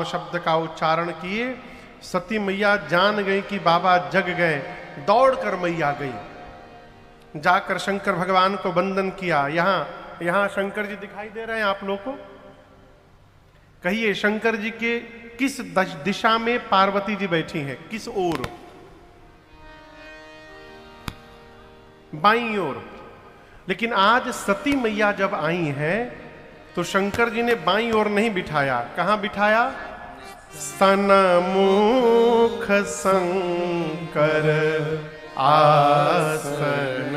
शब्द का उच्चारण किए। सती मैया जान गई कि बाबा जग गए, दौड़कर मैया गई, जाकर शंकर भगवान को वंदन किया। यहां शंकर जी दिखाई दे रहे हैं आप लोग को। कहिए शंकर जी के किस दिशा में पार्वती जी बैठी हैं, किस ओर? बाईं ओर। लेकिन आज सती मैया जब आई हैं तो शंकर जी ने बाईं ओर नहीं बिठाया। कहां बिठाया? सनमुख शंकर आसन।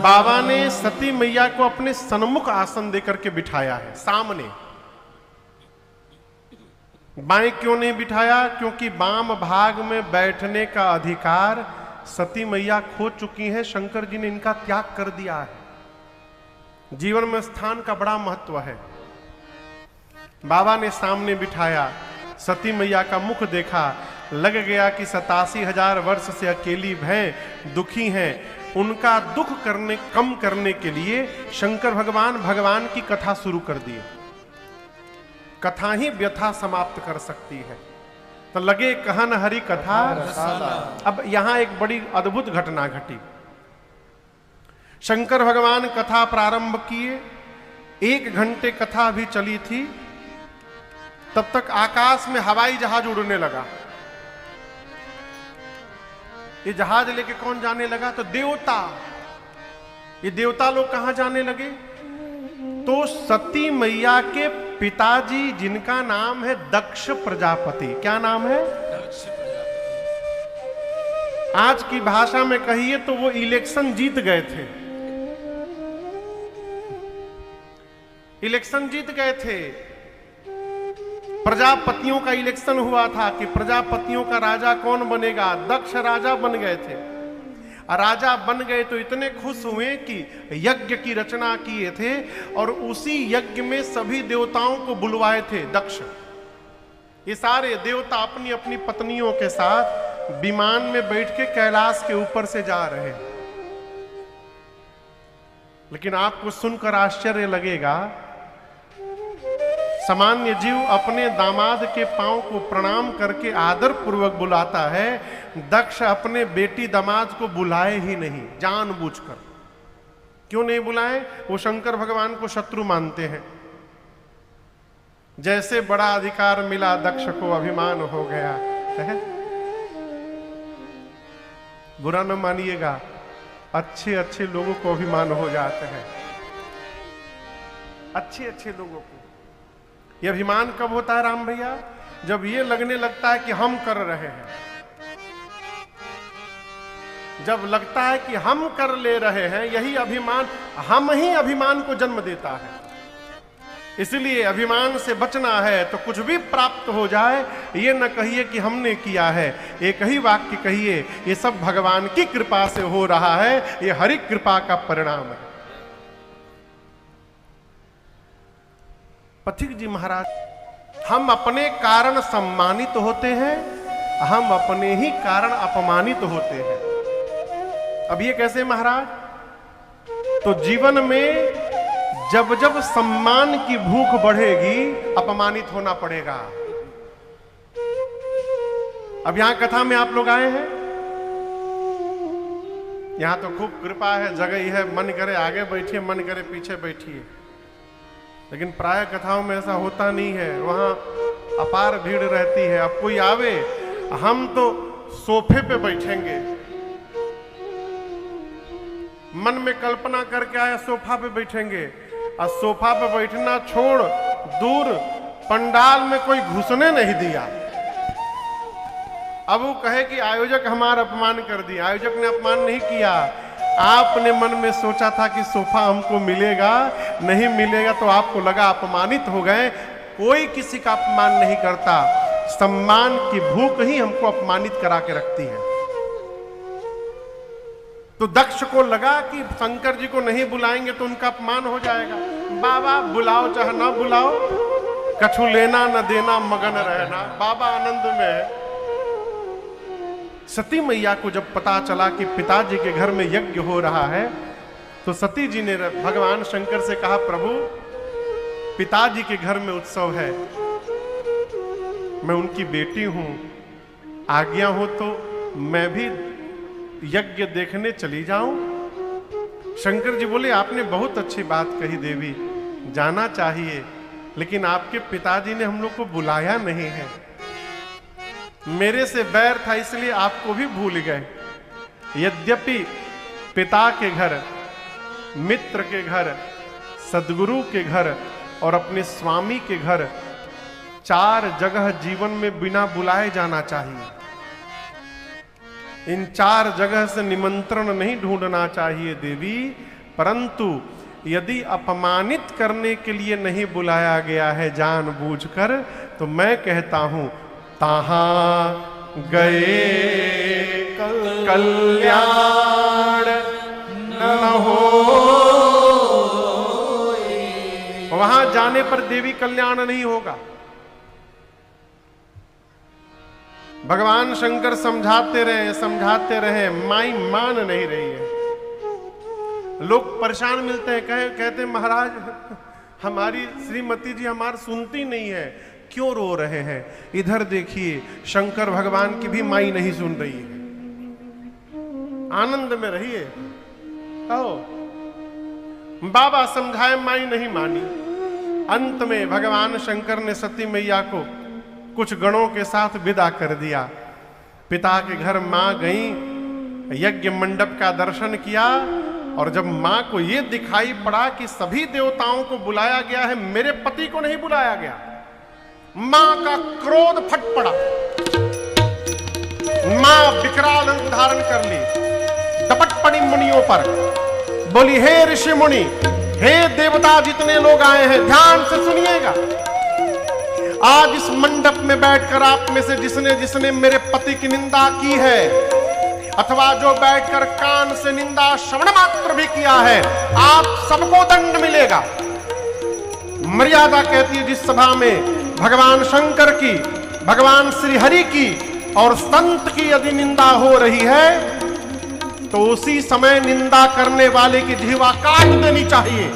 बाबा ने सती मैया को अपने सन्मुख आसन देकर के बिठाया है, सामने। बाएं क्यों नहीं बिठाया? क्योंकि वाम भाग में बैठने का अधिकार सती मैया खो चुकी हैं। शंकर जी ने इनका त्याग कर दिया है। जीवन में स्थान का बड़ा महत्व है। बाबा ने सामने बिठाया, सती मैया का मुख देखा, लग गया कि 87,000 वर्ष से अकेली हैं, दुखी हैं। उनका दुख कम करने के लिए शंकर भगवान की कथा शुरू कर दी। कथा ही व्यथा समाप्त कर सकती है। तो लगे कहन हरि कथा रसाला। अब यहां एक बड़ी अद्भुत घटना घटी। शंकर भगवान कथा प्रारंभ किए, 1 घंटे कथा भी चली थी। तब तक आकाश में हवाई जहाज उड़ने लगा। ये जहाज लेके कौन जाने लगा? तो देवता। ये देवता लोग कहां जाने लगे? तो सती मैया के पिताजी, जिनका नाम है दक्ष प्रजापति। क्या नाम है? दक्ष प्रजापति। आज की भाषा में कहिए तो वो इलेक्शन जीत गए थे। इलेक्शन जीत गए थे। प्रजापतियों का इलेक्शन हुआ था कि प्रजापतियों का राजा कौन बनेगा। दक्ष राजा बन गए थे। राजा बन गए तो इतने खुश हुए कि यज्ञ की रचना किए थे और उसी यज्ञ में सभी देवताओं को बुलवाए थे दक्ष। ये सारे देवता अपनी अपनी पत्नियों के साथ विमान में बैठ के कैलाश के ऊपर से जा रहे हैं। लेकिन आपको सुनकर आश्चर्य लगेगा, सामान्य जीव अपने दामाद के पांव को प्रणाम करके आदर पूर्वक बुलाता है। दक्ष अपने बेटी दामाद को बुलाए ही नहीं, जानबूझकर। क्यों नहीं बुलाए? वो शंकर भगवान को शत्रु मानते हैं। जैसे बड़ा अधिकार मिला दक्ष को, अभिमान हो गया है। बुरा न मानिएगा, अच्छे अच्छे लोगों को अभिमान हो जाते हैं। अच्छे अच्छे लोगों को ये अभिमान कब होता है राम भैया? जब ये लगने लगता है कि हम कर रहे हैं। जब लगता है कि हम कर ले रहे हैं, यही अभिमान, हम ही अभिमान को जन्म देता है। इसलिए अभिमान से बचना है तो कुछ भी प्राप्त हो जाए, ये न कहिए कि हमने किया है। एक ही वाक्य कहिए, ये सब भगवान की कृपा से हो रहा है, ये हरि कृपा का परिणाम है। पथिक जी महाराज, हम अपने कारण सम्मानित होते हैं, हम अपने ही कारण अपमानित होते हैं। अब ये कैसे महाराज? तो जीवन में जब जब सम्मान की भूख बढ़ेगी, अपमानित होना पड़ेगा। अब यहां कथा में आप लोग आए हैं, यहां तो खूब कृपा है, जगह है, मन करे आगे बैठिए, मन करे पीछे बैठिए। लेकिन प्राय कथाओं में ऐसा होता नहीं है, वहां अपार भीड़ रहती है। अब कोई आवे, हम तो सोफे पे बैठेंगे, मन में कल्पना करके आया सोफा पे बैठेंगे, और सोफा पे बैठना छोड़ दूर पंडाल में कोई घुसने नहीं दिया। अब वो कहे कि आयोजक हमारा अपमान कर दिया। आयोजक ने अपमान नहीं किया, आपने मन में सोचा था कि सोफा हमको मिलेगा, नहीं मिलेगा तो आपको लगा अपमानित हो गए। कोई किसी का अपमान नहीं करता, सम्मान की भूख ही हमको अपमानित करा के रखती है। तो दक्ष को लगा कि शंकर जी को नहीं बुलाएंगे तो उनका अपमान हो जाएगा। बाबा बुलाओ चाहे ना बुलाओ, कछु लेना न देना, मगन रहना, बाबा आनंद में है। सती मैया को जब पता चला कि पिताजी के घर में यज्ञ हो रहा है, तो सती जी ने भगवान शंकर से कहा, प्रभु पिताजी के घर में उत्सव है, मैं उनकी बेटी हूं, आज्ञा हो तो मैं भी यज्ञ देखने चली जाऊं। शंकर जी बोले, आपने बहुत अच्छी बात कही देवी, जाना चाहिए, लेकिन आपके पिताजी ने हम लोग को बुलाया नहीं है। मेरे से बैर था इसलिए आपको भी भूल गए। यद्यपि पिता के घर, मित्र के घर, सदगुरु के घर और अपने स्वामी के घर, 4 जगह जीवन में बिना बुलाए जाना चाहिए। इन 4 जगह से निमंत्रण नहीं ढूंढना चाहिए देवी, परंतु यदि अपमानित करने के लिए नहीं बुलाया गया है जानबूझकर, तो मैं कहता हूं ताहां गए कल्याण न हो। वहां जाने पर देवी कल्याण नहीं होगा। भगवान शंकर समझाते रहे, माई मान नहीं रही है। लोग परेशान मिलते हैं, कहते हैं महाराज हमारी श्रीमती जी हमारी सुनती नहीं है, क्यों रो रहे हैं? इधर देखिए, शंकर भगवान की भी माई नहीं सुन रही है। आनंद में रहिए। आओ, बाबा समझाए, माई नहीं मानी। अंत में भगवान शंकर ने सती मैया को कुछ गणों के साथ विदा कर दिया। पिता के घर मां गई, यज्ञ मंडप का दर्शन किया, और जब मां को यह दिखाई पड़ा कि सभी देवताओं को बुलाया गया है, मेरे पति को नहीं बुलाया गया, मां का क्रोध फट पड़ा। मां विकराल रूप धारण कर ली, टपट पड़ी मुनियों पर, बोली, हे ऋषि मुनि, हे देवता, जितने लोग आए हैं ध्यान से सुनिएगा। आज इस मंडप में बैठकर आप में से जिसने मेरे पति की निंदा की है, अथवा जो बैठकर कान से निंदा श्रवण मात्र भी किया है, आप सबको दंड मिलेगा। मर्यादा कहती है, जिस सभा में भगवान शंकर की, भगवान श्री हरि की और संत की यदि निंदा हो रही है, तो उसी समय निंदा करने वाले की जीवा काट देनी चाहिए।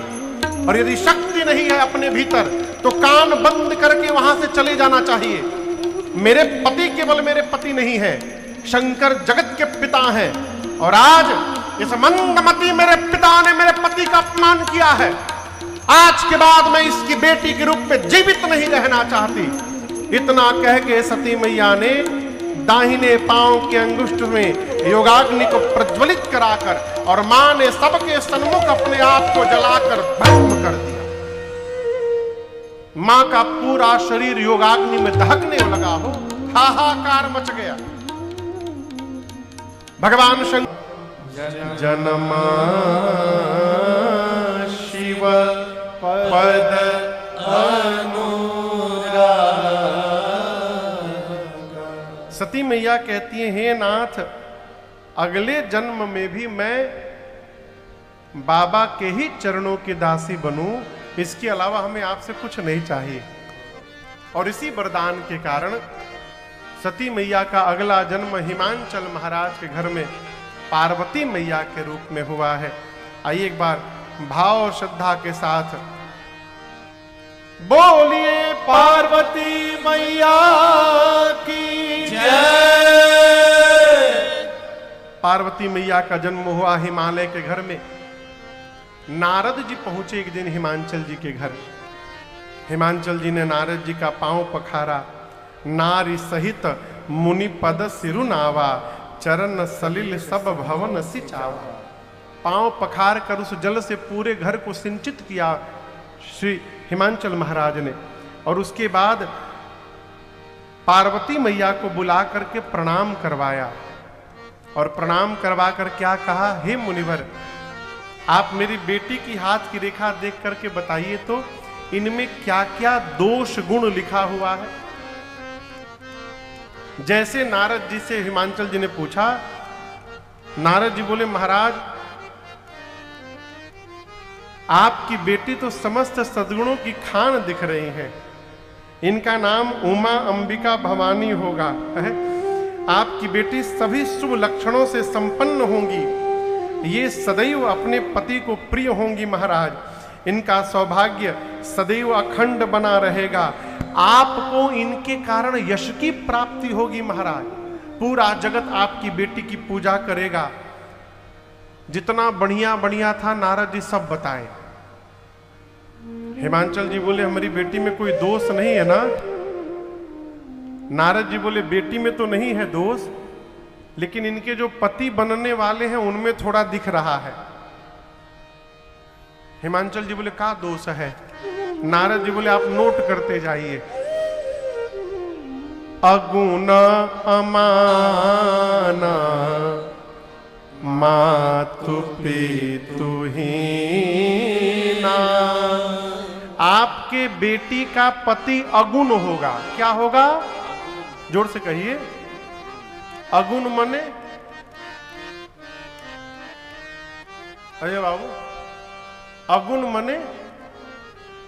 और यदि शक्ति नहीं है अपने भीतर, तो कान बंद करके वहां से चले जाना चाहिए। मेरे पति केवल मेरे पति नहीं है, शंकर जगत के पिता हैं, और आज इस मंदमती मेरे पिता ने मेरे पति का अपमान किया है। आज के बाद मैं इसकी बेटी के रूप में जीवित नहीं रहना चाहती। इतना कह के सती मैया ने दाहिने पांव के अंगुष्ठ में योगाग्नि को प्रज्वलित कराकर, और मां ने सबके सन्मुख अपने आप को जलाकर भस्म कर दिया। मां का पूरा शरीर योगाग्नि में दहकने लगा हो, हाहाकार मच गया। भगवान शंकर जनमा शिव पद सती मैया कहती है, हे नाथ, अगले जन्म में भी मैं बाबा के ही चरणों की दासी बनूं, इसके अलावा हमें आपसे कुछ नहीं चाहिए। और इसी वरदान के कारण सती मैया का अगला जन्म हिमांचल महाराज के घर में पार्वती मैया के रूप में हुआ है। आइए एक बार भाव और श्रद्धा के साथ बोलिए पार्वती मैया की जय। पार्वती मैया का जन्म हुआ हिमालय के घर में। नारद जी पहुंचे एक दिन हिमांचल जी के घर। हिमांचल जी ने नारद जी का पांव पखारा। नारी सहित मुनि पद सिरु नावा, चरण सलिल सब भवन सिचावा। पांव पखार कर उस जल से पूरे घर को सिंचित किया श्री हिमांचल महाराज ने। और उसके बाद पार्वती मैया को बुला करके प्रणाम करवाया। और प्रणाम करवा कर क्या कहा, हे मुनिवर, आप मेरी बेटी की हाथ की रेखा देख करके बताइए तो इनमें क्या क्या दोष गुण लिखा हुआ है। जैसे नारद जी से हिमांचल जी ने पूछा, नारद जी बोले, महाराज आपकी बेटी तो समस्त सद्गुणों की खान दिख रही है। इनका नाम उमा अंबिका भवानी होगा। है? आपकी बेटी सभी शुभ लक्षणों से संपन्न होंगी। ये सदैव अपने पति को प्रिय होंगी महाराज। इनका सौभाग्य सदैव अखंड बना रहेगा। आपको इनके कारण यश की प्राप्ति होगी महाराज। पूरा जगत आपकी बेटी की पूजा करेगा। जितना बढ़िया बढ़िया था नारद जी सब बताए। हिमांचल जी बोले हमारी बेटी में कोई दोष नहीं है ना? नारद जी बोले बेटी में तो नहीं है दोष, लेकिन इनके जो पति बनने वाले हैं उनमें थोड़ा दिख रहा है। हिमांचल जी बोले क्या दोष है? नारद जी बोले आप नोट करते जाइए। अगुण अमाना मातु पितु हीना। आपके बेटी का पति अगुण होगा। क्या होगा? जोर से कहिए। अगुण मने? अजय बाबू, अगुण मने?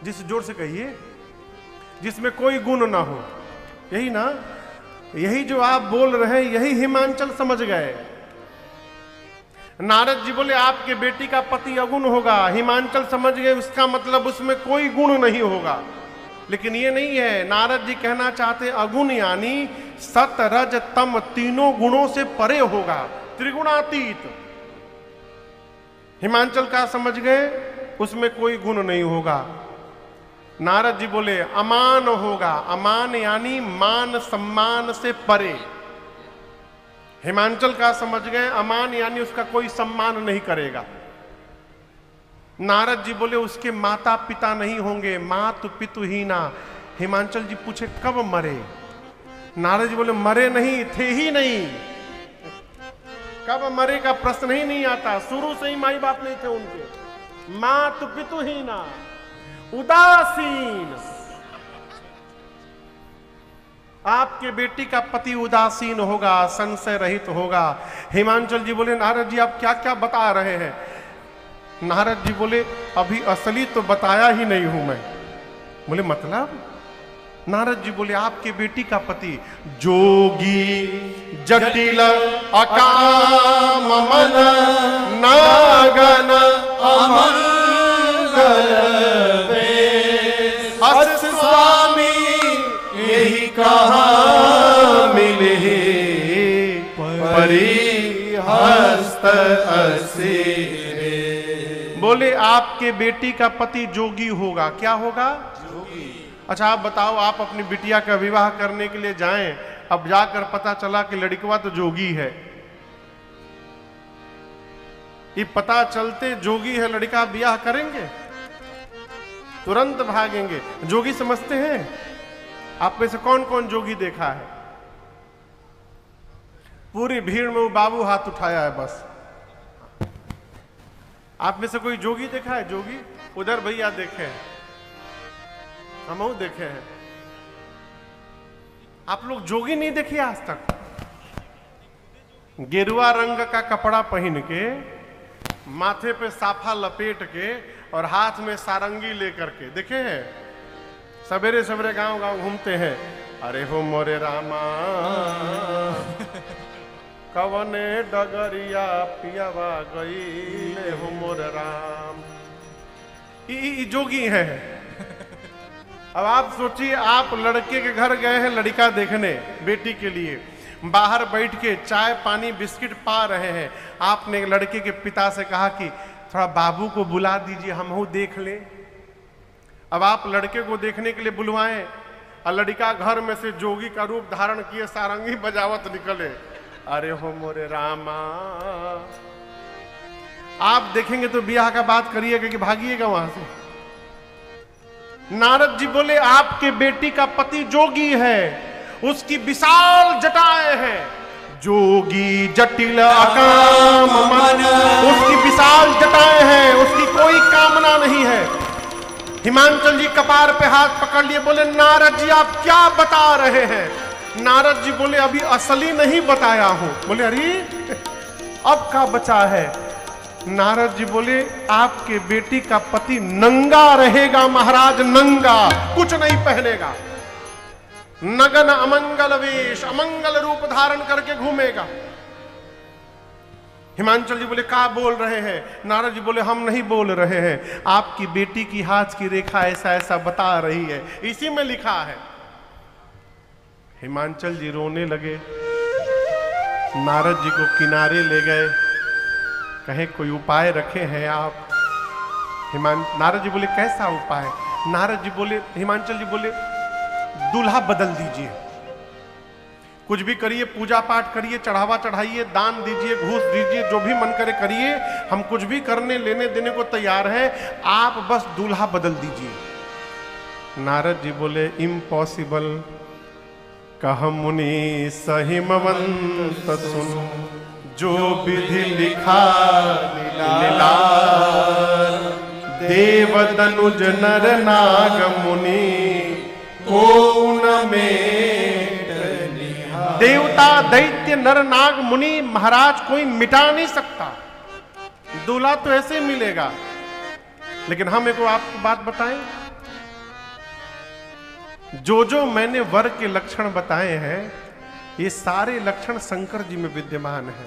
जिस जोर से कहिए, जिसमें कोई गुण ना हो, यही ना? यही जो आप बोल रहे हैं यही हिमांचल समझ गए। नारद जी बोले आपके बेटी का पति अगुण होगा। हिमांचल समझ गए उसका मतलब उसमें कोई गुण नहीं होगा। लेकिन ये नहीं है। नारद जी कहना चाहते अगुण यानी सत रज तम तीनों गुणों से परे होगा, त्रिगुणातीत। हिमांचल का समझ गए उसमें कोई गुण नहीं होगा। नारद जी बोले अमान होगा। अमान यानी मान सम्मान से परे। हिमांचल का समझ गए अमान यानी उसका कोई सम्मान नहीं करेगा। नारद जी बोले उसके माता पिता नहीं होंगे, मातु पितु हीना। हिमांचल जी पूछे कब मरे? नारद जी बोले मरे नहीं, थे ही नहीं। कब मरे का प्रश्न ही नहीं आता। शुरू से ही माई बाप नहीं थे उनके। मातु पितु हीना, उदासीन। आपके बेटी का पति उदासीन होगा, संशय रहित होगा। हिमांचल जी बोले नारद जी आप क्या क्या बता रहे हैं? नारद जी बोले अभी असली तो बताया ही नहीं हूं मैं। बोले मतलब? नारद जी बोले आपके बेटी का पति जोगी जटिल अकाम मन नागन अमंगल अस स्वामी यही कहाँ मिले परिहस्त असीरे। बोले आपके बेटी का पति जोगी होगा। क्या होगा? जोगी। अच्छा आप बताओ, आप अपनी बिटिया का विवाह करने के लिए जाएं, अब जाकर पता चला कि लड़कवा तो जोगी है। ये पता चलते जोगी है लड़का, ब्याह करेंगे? तुरंत भागेंगे। जोगी समझते हैं? आप में से कौन कौन जोगी देखा है? पूरी भीड़ में वो बाबू हाथ उठाया है बस। आप में से कोई जोगी देखा है? जोगी उधर भैया देखे हैं, हम देखे हैं। आप लोग जोगी नहीं देखे आज तक? गेरुआ रंग का कपड़ा पहन के, माथे पे साफा लपेट के और हाथ में सारंगी लेकर के देखे हैं? सवेरे सवेरे गांव गांव घूमते हैं। अरे हो मोरे रामा कवने डगरिया पियावा गई हो मोरे राम। जोगी है। अब आप सोचिए, आप लड़के के घर गए हैं लड़का देखने बेटी के लिए, बाहर बैठ के चाय पानी बिस्किट पा रहे हैं। आपने लड़के के पिता से कहा कि थोड़ा बाबू को बुला दीजिए, हम देख लें। अब आप लड़के को देखने के लिए बुलवाएं और लड़का घर में से जोगी का रूप धारण किए सारंगी बजावत निकले। अरे हो मोरे रामा। आप देखेंगे तो ब्याह का बात करिएगा कि भागिएगा वहां से। नारद जी बोले आपके बेटी का पति जोगी है, उसकी विशाल जटाएं हैं। जोगी जटिल अकाम मन, उसकी विशाल जटाएं हैं, उसकी कोई कामना नहीं है। हिमांचल जी कपार पे हाथ पकड़ लिए, बोले नारद जी आप क्या बता रहे हैं? नारद जी बोले अभी असली नहीं बताया हूं। बोले अरे अब क्या बचा है? नारद जी बोले आपके बेटी का पति नंगा रहेगा महाराज, नंगा, कुछ नहीं पहनेगा। नगन अमंगल वेश, अमंगल रूप धारण करके घूमेगा। हिमांचल जी बोले क्या बोल रहे हैं? नारद जी बोले हम नहीं बोल रहे हैं, आपकी बेटी की हाथ की रेखा ऐसा ऐसा बता रही है, इसी में लिखा है। हिमांचल जी रोने लगे, नारद जी को किनारे ले गए, कहे कोई उपाय रखे हैं आप? नारद जी बोले कैसा उपाय? नारद जी बोले, हिमांचल जी बोले दूल्हा बदल दीजिए, कुछ भी करिए, पूजा पाठ करिए, चढ़ावा चढ़ाइए, दान दीजिए, घूस दीजिए, जो भी मन करे करिए, हम कुछ भी करने लेने देने को तैयार हैं, आप बस दूल्हा बदल दीजिए। नारद जी बोले इम्पॉसिबल। कह मुनि सहिमवंत सुनो, जो विधि लिखा लीलार, देव दनुज नर नाग मुनि को न मेट निहार। देवता दैत्य नर नाग मुनि महाराज कोई मिटा नहीं सकता, दूल्हा तो ऐसे मिलेगा। लेकिन हम एक आपको बात बताएं, जो मैंने वर के लक्षण बताए हैं, ये सारे लक्षण शंकर जी में विद्यमान है।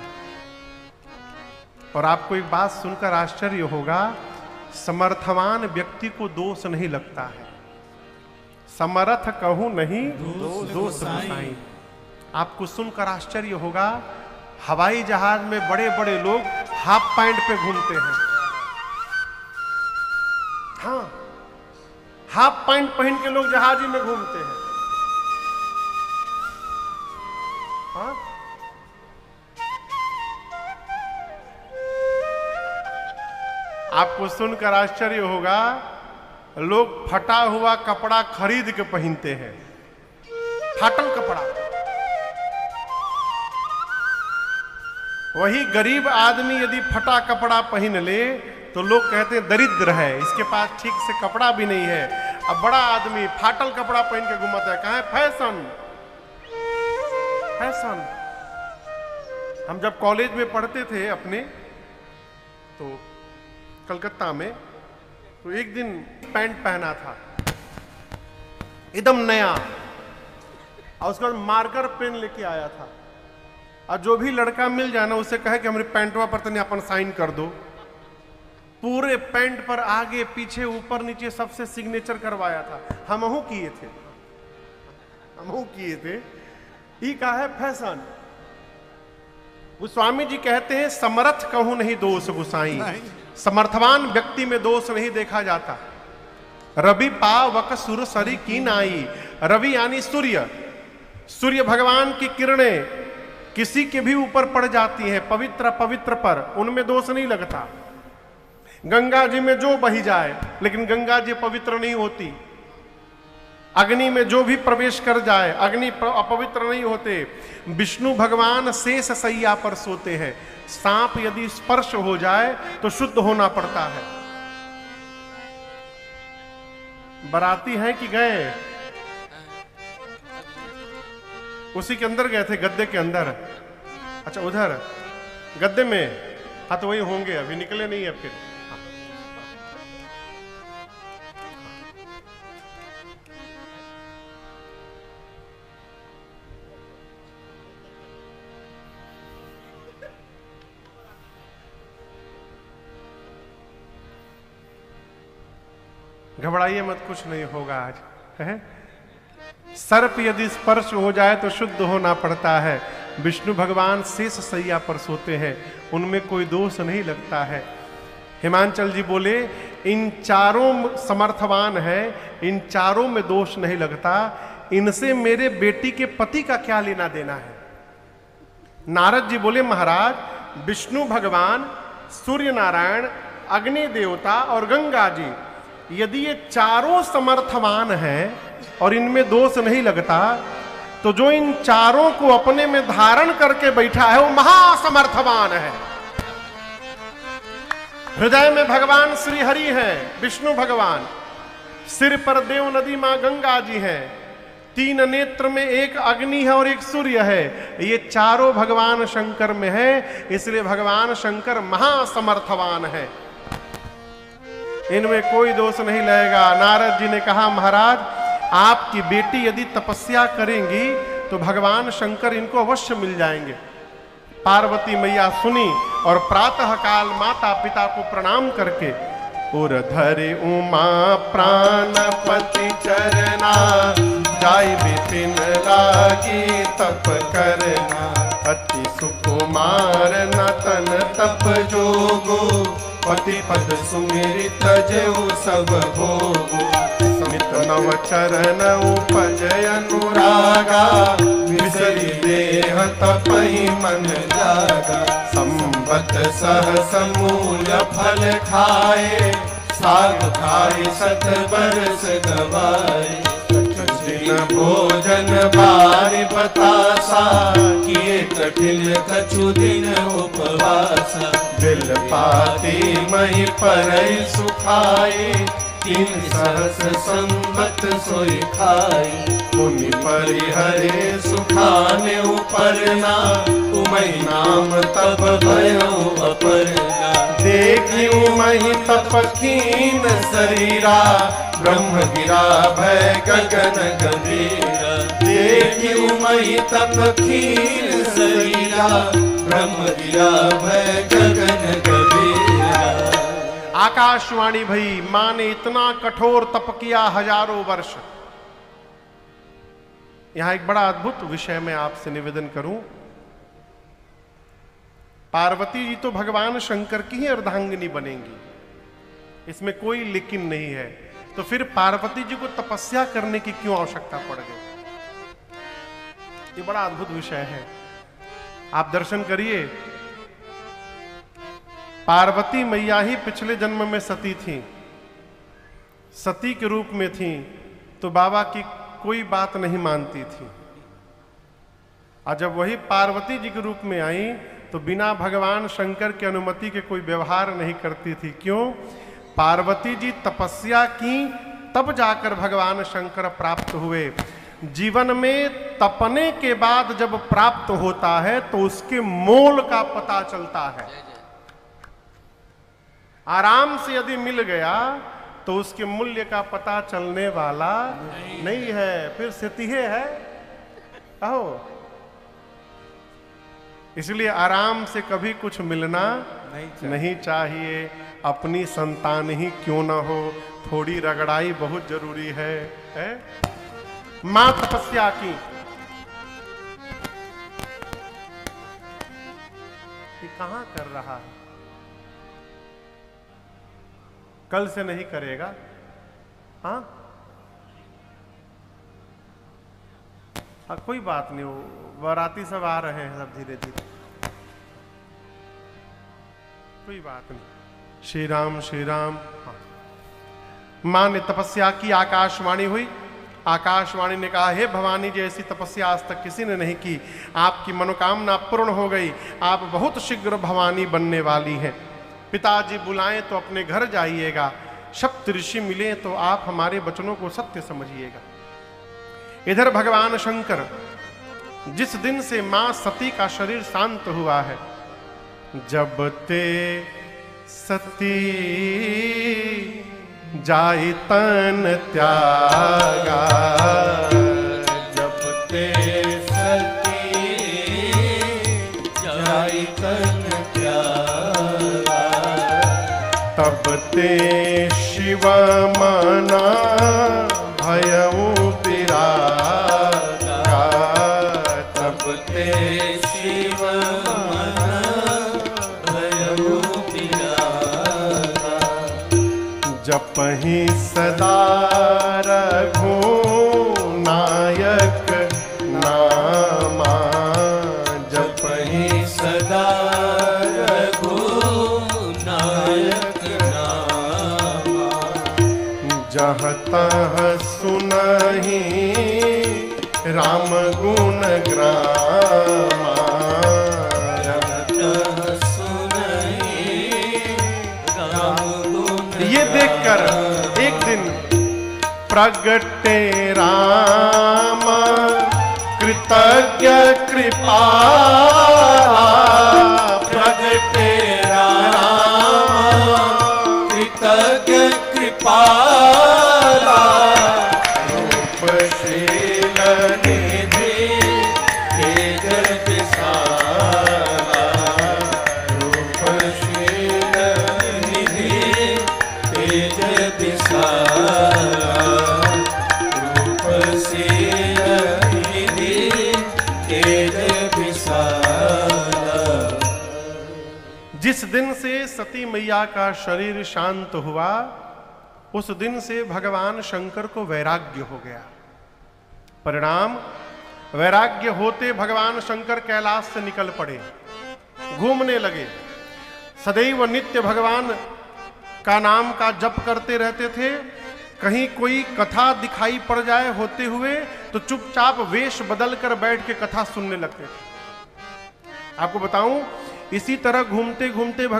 और आपको एक बात सुनकर आश्चर्य होगा, समर्थवान व्यक्ति को दोष नहीं लगता है। समर्थ कहूं नहीं दोष गोसाई। आपको सुनकर आश्चर्य होगा, हवाई जहाज में बड़े बड़े लोग हाफ पैंट पे घूमते हैं। हाँ, हाफ पैंट पहन के लोग जहाजी में घूमते हैं। हाँ? आपको सुनकर आश्चर्य होगा, लोग फटा हुआ कपड़ा खरीद के पहनते हैं, फाटल कपड़ा। वही गरीब आदमी यदि फटा कपड़ा पहन ले तो लोग कहते हैं दरिद्र है, इसके पास ठीक से कपड़ा भी नहीं है। अब बड़ा आदमी फाटल कपड़ा पहन के घुमाता है, कहाँ है? Fashion, fashion. हम जब कॉलेज में पढ़ते थे अपने, तो कलकत्ता में, तो एक दिन पैंट पहना था एकदम नया, और उसके बाद मार्कर पेन लेके आया था। और जो भी लड़का मिल जाए ना, उसे कहे कि हमारी पैंटवा पर तनी अपन साइन कर दो। पूरे पैंट पर आगे पीछे ऊपर नीचे सबसे सिग्नेचर करवाया था। हमहू किए थे, हमहू किए थे। ये का है फैशन। गोस्वामी जी कहते हैं, समर्थ कहूं नहीं दोष गोसाई, समर्थवान व्यक्ति में दोष नहीं देखा जाता। रवि पावक सुर सरी की नाई। रवि यानी सूर्य, सूर्य भगवान की किरणें किसी के भी ऊपर पड़ जाती हैं, पवित्र पवित्र पर, उनमें दोष नहीं लगता। गंगा जी में जो बही जाए, लेकिन गंगा जी पवित्र नहीं होती। अग्नि में जो भी प्रवेश कर जाए, अग्नि अपवित्र नहीं होते। विष्णु भगवान शेष सैया पर सोते हैं, सांप यदि स्पर्श हो जाए तो शुद्ध होना पड़ता है। बराती हैं कि गए? उसी के अंदर गए थे, गद्दे के अंदर। अच्छा, उधर गद्दे में, हाँ तो वही होंगे, अभी निकले नहीं है। फिर घबराइए मत, कुछ नहीं होगा आज, है? सर्प यदि स्पर्श हो जाए तो शुद्ध होना पड़ता है। विष्णु भगवान शेष सैया पर सोते हैं, उनमें कोई दोष नहीं लगता है। हिमांचल जी बोले, इन चारों समर्थवान है, इन चारों में दोष नहीं लगता, इनसे मेरे बेटी के पति का क्या लेना देना है? नारद जी बोले, महाराज विष्णु भगवान, सूर्य नारायण, अग्नि देवता और गंगा जी, यदि ये चारों समर्थवान हैं और इनमें दोष नहीं लगता, तो जो इन चारों को अपने में धारण करके बैठा है वो महासमर्थवान है। हृदय में भगवान श्री हरि हैं, विष्णु भगवान, सिर पर देव नदी मां गंगा जी हैं, तीन नेत्र में एक अग्नि है और एक सूर्य है। ये चारों भगवान शंकर में है, इसलिए भगवान शंकर महासमर्थवान है, इनमें कोई दोष नहीं लगेगा। नारद जी ने कहा, महाराज आपकी बेटी यदि तपस्या करेंगी तो भगवान शंकर इनको अवश्य मिल जाएंगे। पार्वती मैया सुनी और प्रातः काल माता पिता को प्रणाम करके और धरे उमा प्राणपति चरना, जाय विपिन लागी तप करना। अति सुकुमार नतन तप जोगो, पति पद सुमिरित जेऊ सब भोगो। समित नव चरण उपजय अनुरागा, विसरि देह तपहि मन जागा। संबत सहस मूल फल खाए, साग खाए सत बरस गवाए। दिन भोजन बारि बतासा, किए कठिन कछु दिन उपवासा। बिल पाती मही परई सुखाई, तीन सहस संबत सोई खाई। मुनि परिहरे सुखाने उपरना, उमई नाम तब भयो अपरना। देखी उमई तप कीन शरीरा, ब्रह्म गिरा भय गगन गंभीरा। देखी उमई तप कीन शरीरा, ब्रह्म गिरा भय गगन गंभीरा। आकाशवाणी भई, मां ने इतना कठोर तप किया हजारों वर्ष। यहां एक बड़ा अद्भुत विषय मैं आपसे निवेदन करूं। पार्वती जी तो भगवान शंकर की ही अर्धांगिनी बनेंगी, इसमें कोई लेकिन नहीं है। तो फिर पार्वती जी को तपस्या करने की क्यों आवश्यकता पड़ गई? ये बड़ा अद्भुत विषय है। आप दर्शन करिए, पार्वती मैया ही पिछले जन्म में सती थी, सती के रूप में थी, तो बाबा की कोई बात नहीं मानती थी। और जब वही पार्वती जी के रूप में आई तो बिना भगवान शंकर की अनुमति के कोई व्यवहार नहीं करती थी। क्यों? पार्वती जी तपस्या की, तब जाकर भगवान शंकर प्राप्त हुए। जीवन में तपने के बाद जब प्राप्त होता है तो उसके मोल का पता चलता है। आराम से यदि मिल गया तो उसके मूल्य का पता चलने वाला नहीं है, फिर सितिहे है। कहो, इसलिए आराम से कभी कुछ मिलना नहीं चाहिए। अपनी संतान ही क्यों ना हो, थोड़ी रगड़ाई बहुत जरूरी है? मां तपस्या की, ये कहां कर रहा है? कल से नहीं करेगा? हाँ, कोई बात नहीं, बाराती सब आ रहे हैं सब धीरे धीरे, कोई बात नहीं। श्री राम श्री राम। हाँ। मां ने तपस्या की, आकाशवाणी हुई। आकाशवाणी ने कहा, हे भवानी जी, ऐसी तपस्या आज तक किसी ने नहीं की। आपकी मनोकामना पूर्ण हो गई, आप बहुत शीघ्र भवानी बनने वाली हैं। पिताजी बुलाएं तो अपने घर जाइएगा, सप्त ऋषि मिले तो आप हमारे वचनों को सत्य समझिएगा। इधर भगवान शंकर, जिस दिन से मां सती का शरीर शांत हुआ है, जब ते सती जाई तन त्यागा, जब ते सती जाई तन त्यागा, तब ते शिव मना भयउ पिरागा, तब ते शिव मना भयउ पिरागा। जपहि सदा रघु नायक नामा, जपहि सदा रघु नायक नामा। जहाँ तहाँ सुनहि राम गुण ग्रामा, जहाँ तहाँ सुनहि राम गुण। ये देखकर एक दिन प्रगटे राम कृतज्ञ कृपाला, प्रगटे राम कृतज्ञ कृपाला, रूपशील निधि तेज विशाला, जिस दिन से सती मैया का शरीर शांत हुआ, उस दिन से भगवान शंकर को वैराग्य हो गया। परिणाम, वैराग्य होते भगवान शंकर कैलाश से निकल पड़े, घूमने लगे। सदैव नित्य भगवान का नाम का जप करते रहते थे। कहीं कोई कथा दिखाई पड़ जाए होते हुए तो चुपचाप वेश बदल कर बैठ के कथा सुनने लगते थे। आपको बताऊं, इसी तरह घूमते घूमते भगवान